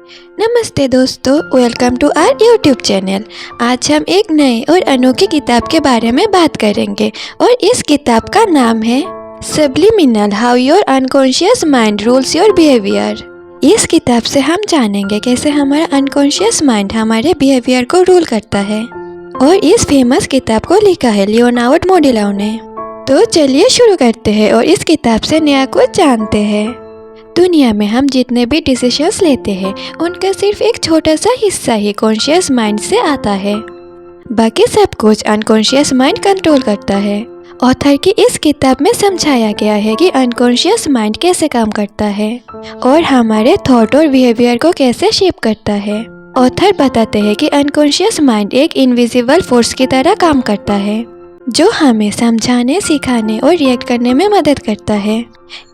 नमस्ते दोस्तों, welcome to our YouTube channel. आज हम एक नए और अनोखी किताब के बारे में बात करेंगे और इस किताब का नाम है subliminal, how your unconscious mind rules your behaviour. इस किताब से हम जानेंगे कैसे हमारा अनकॉन्शियस माइंड हमारे बिहेवियर को रूल करता है और इस फेमस किताब को लिखा है लियोनार्डो मोडिलो ने। तो चलिए शुरू करते हैं और इस किताब से नया कुछ जानते हैं। दुनिया में हम जितने भी डिसीजंस लेते हैं उनका सिर्फ एक छोटा सा हिस्सा ही कॉन्शियस माइंड से आता है, बाकी सब कुछ अनकॉन्शियस माइंड कंट्रोल करता है। ऑथर की इस किताब में समझाया गया है कि अनकॉन्शियस माइंड कैसे काम करता है और हमारे थॉट और बिहेवियर को कैसे शेप करता है। ऑथर बताते हैं कि अनकॉन्शियस माइंड एक इनविजिबल फोर्स की तरह काम करता है जो हमें समझाने, सिखाने और रिएक्ट करने में मदद करता है।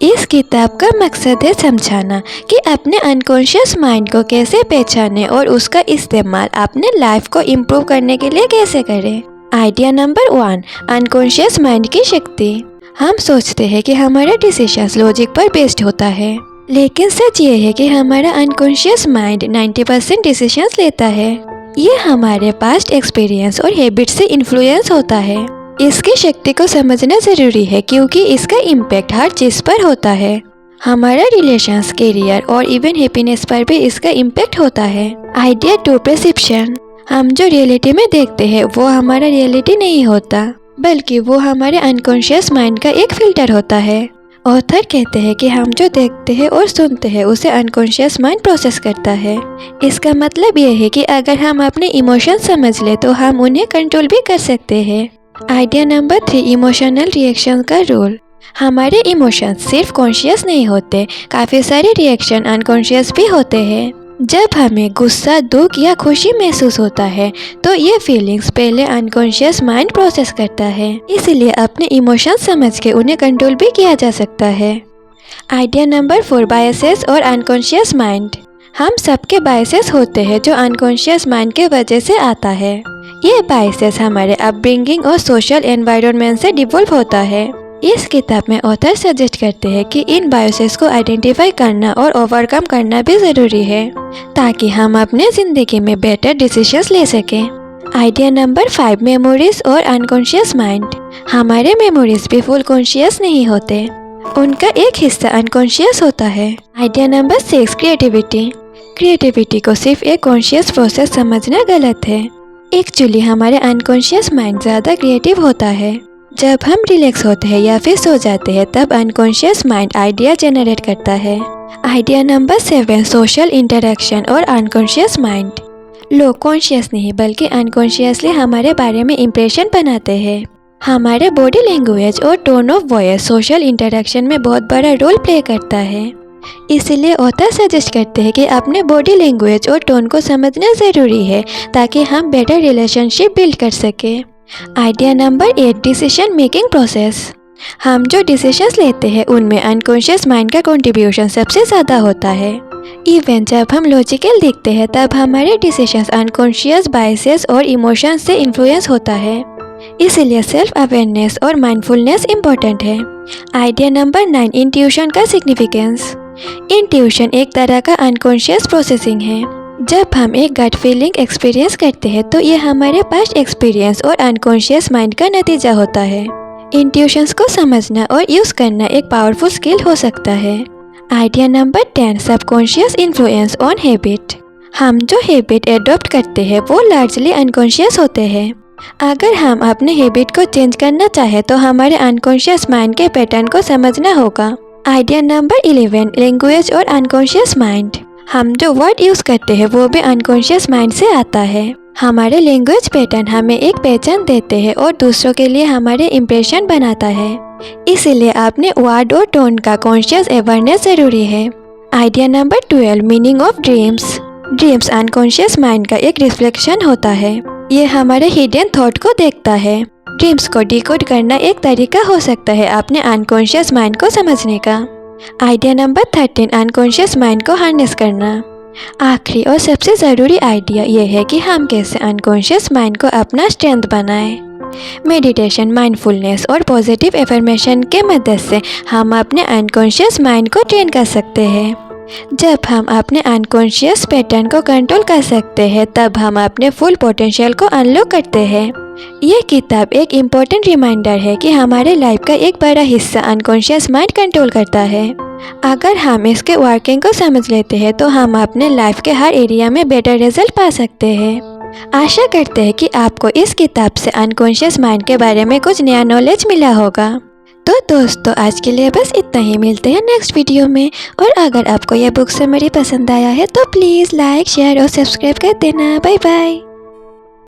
इस किताब का मकसद है समझाना कि अपने अनकॉन्शियस माइंड को कैसे पहचाने और उसका इस्तेमाल अपने लाइफ को इम्प्रूव करने के लिए कैसे करें। आइडिया नंबर 1, अनकॉन्शियस माइंड की शक्ति। हम सोचते हैं कि हमारा डिसीजंस लॉजिक पर बेस्ड होता है, लेकिन सच ये है कि हमारा अनकॉन्शियस माइंड 90% डिसीजंस लेता है। ये हमारे पास्ट एक्सपीरियंस और हैबिट से इन्फ्लुएंस होता है। इसकी शक्ति को समझना जरूरी है क्योंकि इसका इम्पैक्ट हर चीज पर होता है। हमारा रिलेशंस, करियर और इवन हैप्पीनेस पर भी इसका इम्पैक्ट होता है। Idea 2, perception. हम जो रियलिटी में देखते हैं वो हमारा रियलिटी नहीं होता, बल्कि वो हमारे अनकॉन्शियस माइंड का एक फिल्टर होता है। ऑथर कहते हैं कि हम जो देखते हैं और सुनते हैं उसे अनकॉन्शियस माइंड प्रोसेस करता है। इसका मतलब ये है कि अगर हम अपने इमोशन समझ ले तो हम उन्हें कंट्रोल भी कर सकते हैं। आइडिया नंबर 3, इमोशनल रिएक्शन का रोल। हमारे इमोशंस सिर्फ कॉन्शियस नहीं होते, काफ़ी सारे रिएक्शन अनकॉन्शियस भी होते हैं। जब हमें गुस्सा, दुख या खुशी महसूस होता है तो ये फीलिंग्स पहले अनकॉन्शियस माइंड प्रोसेस करता है, इसलिए अपने इमोशंस समझ के उन्हें कंट्रोल भी किया जा सकता है। आइडिया नंबर 4, बायसेस और अनकॉन्शियस माइंड। हम सबके बायसेस होते हैं जो अनकॉन्शियस माइंड के वजह से आता है। ये बायसेस हमारे अपब्रिंगिंग और सोशल एनवायरनमेंट से डिवॉल्व होता है। इस किताब में ऑथर सजेस्ट करते हैं कि इन बायसेस को आइडेंटिफाई करना और ओवरकम करना भी ज़रूरी है ताकि हम अपने ज़िंदगी में बेटर डिसीजंस ले सकें। आइडिया नंबर 5, मेमोरीज और अनकॉन्शियस माइंड। हमारे मेमोरीज भी फुल कॉन्शियस नहीं होते, उनका एक हिस्सा अनकॉन्शियस होता है। Idea number 6, creativity. क्रिएटिविटी को सिर्फ एक कॉन्शियस प्रोसेस समझना गलत है। एक्चुअली हमारे अनकॉन्शियस माइंड ज़्यादा क्रिएटिव होता है। जब हम रिलैक्स होते हैं या फिर सो जाते हैं तब अनकॉन्शियस माइंड आइडिया जनरेट करता है। आइडिया नंबर 7, सोशल इंटरेक्शन और अनकॉन्शियस माइंड। लोग कॉन्शियस नहीं बल्कि अनकॉन्शियसली हमारे बारे में इम्प्रेशन बनाते हैं। हमारे बॉडी लैंग्वेज और tone of voice social interaction में बहुत बड़ा रोल प्ले करता है। इसलिए ऑथर सजेस्ट करते हैं कि अपने बॉडी लैंग्वेज और टोन को समझना ज़रूरी है ताकि हम बेटर रिलेशनशिप बिल्ड कर सकें। Idea number 8, decision making process. हम जो डिसीजंस लेते हैं उनमें अनकॉन्शियस माइंड का कंट्रीब्यूशन सबसे ज़्यादा होता है। इवन जब हम लॉजिकल दिखते हैं तब हमारे डिसीजंस अनकॉन्शियस बायसेस और इमोशंस से इन्फ्लुएंस होता है। इसलिए सेल्फ अवेयरनेस और माइंडफुलनेस इम्पोर्टेंट है। आइडिया नंबर 9, इंट्यूशन का सिग्निफिकेंस। इंट्यूशन एक तरह का अनकॉन्शियस प्रोसेसिंग है। जब हम एक गट फीलिंग एक्सपीरियंस करते हैं तो ये हमारे पास्ट एक्सपीरियंस और अनकॉन्शियस माइंड का नतीजा होता है। इंट्यूशंस को समझना और यूज़ करना एक पावरफुल स्किल हो सकता है। Idea number 10, subconscious influence on habit. हम जो हैबिट एडॉप्ट करते हैं वो लार्जली अनकॉन्शियस होते हैं। अगर हम अपने हैबिट को चेंज करना चाहें तो हमारे अनकॉन्शियस माइंड के पैटर्न को समझना होगा। आइडिया नंबर 11, लैंग्वेज और अनकॉन्शियस माइंड। हम जो वर्ड यूज़ करते हैं वो भी अनकॉन्शियस माइंड से आता है। हमारे लैंग्वेज पैटर्न हमें एक पहचान देते हैं और दूसरों के लिए हमारे इम्प्रेशन बनाता है। इसीलिए अपने वर्ड और टोन का कॉन्शियस अवेयरनेस ज़रूरी है। Idea number 12, meaning of dreams. Dreams unconscious mind का एक रिफ्लेक्शन होता है। ये हमारे हिडन थॉट को देखता है। ड्रीम्स को डिकोड करना एक तरीका हो सकता है अपने अनकॉन्शियस माइंड को समझने का। आइडिया नंबर 13, अनकॉन्शियस माइंड को हार्नेस करना। आखिरी और सबसे ज़रूरी आइडिया ये है कि हम कैसे अनकॉन्शियस माइंड को अपना स्ट्रेंथ बनाएं। मेडिटेशन, माइंडफुलनेस और पॉजिटिव एफर्मेशन के मदद से हम अपने अनकॉन्शियस माइंड को ट्रेन कर सकते हैं। जब हम अपने अनकॉन्शियस पैटर्न को कंट्रोल कर सकते हैं तब हम अपने फुल पोटेंशियल को अनलॉक करते हैं। यह किताब एक इम्पोर्टेंट रिमाइंडर है कि हमारे लाइफ का एक बड़ा हिस्सा अनकॉन्शियस माइंड कंट्रोल करता है। अगर हम इसके वर्किंग को समझ लेते हैं तो हम अपने लाइफ के हर एरिया में बेटर रिजल्ट पा सकते हैं। आशा करते हैं कि आपको इस किताब से अनकॉन्शियस माइंड के बारे में कुछ नया नॉलेज मिला होगा। तो दोस्तों आज के लिए बस इतना ही, मिलते हैं नेक्स्ट वीडियो में। और अगर आपको यह बुक समरी पसंद आया है तो प्लीज़ लाइक, शेयर और सब्सक्राइब कर देना। Bye bye.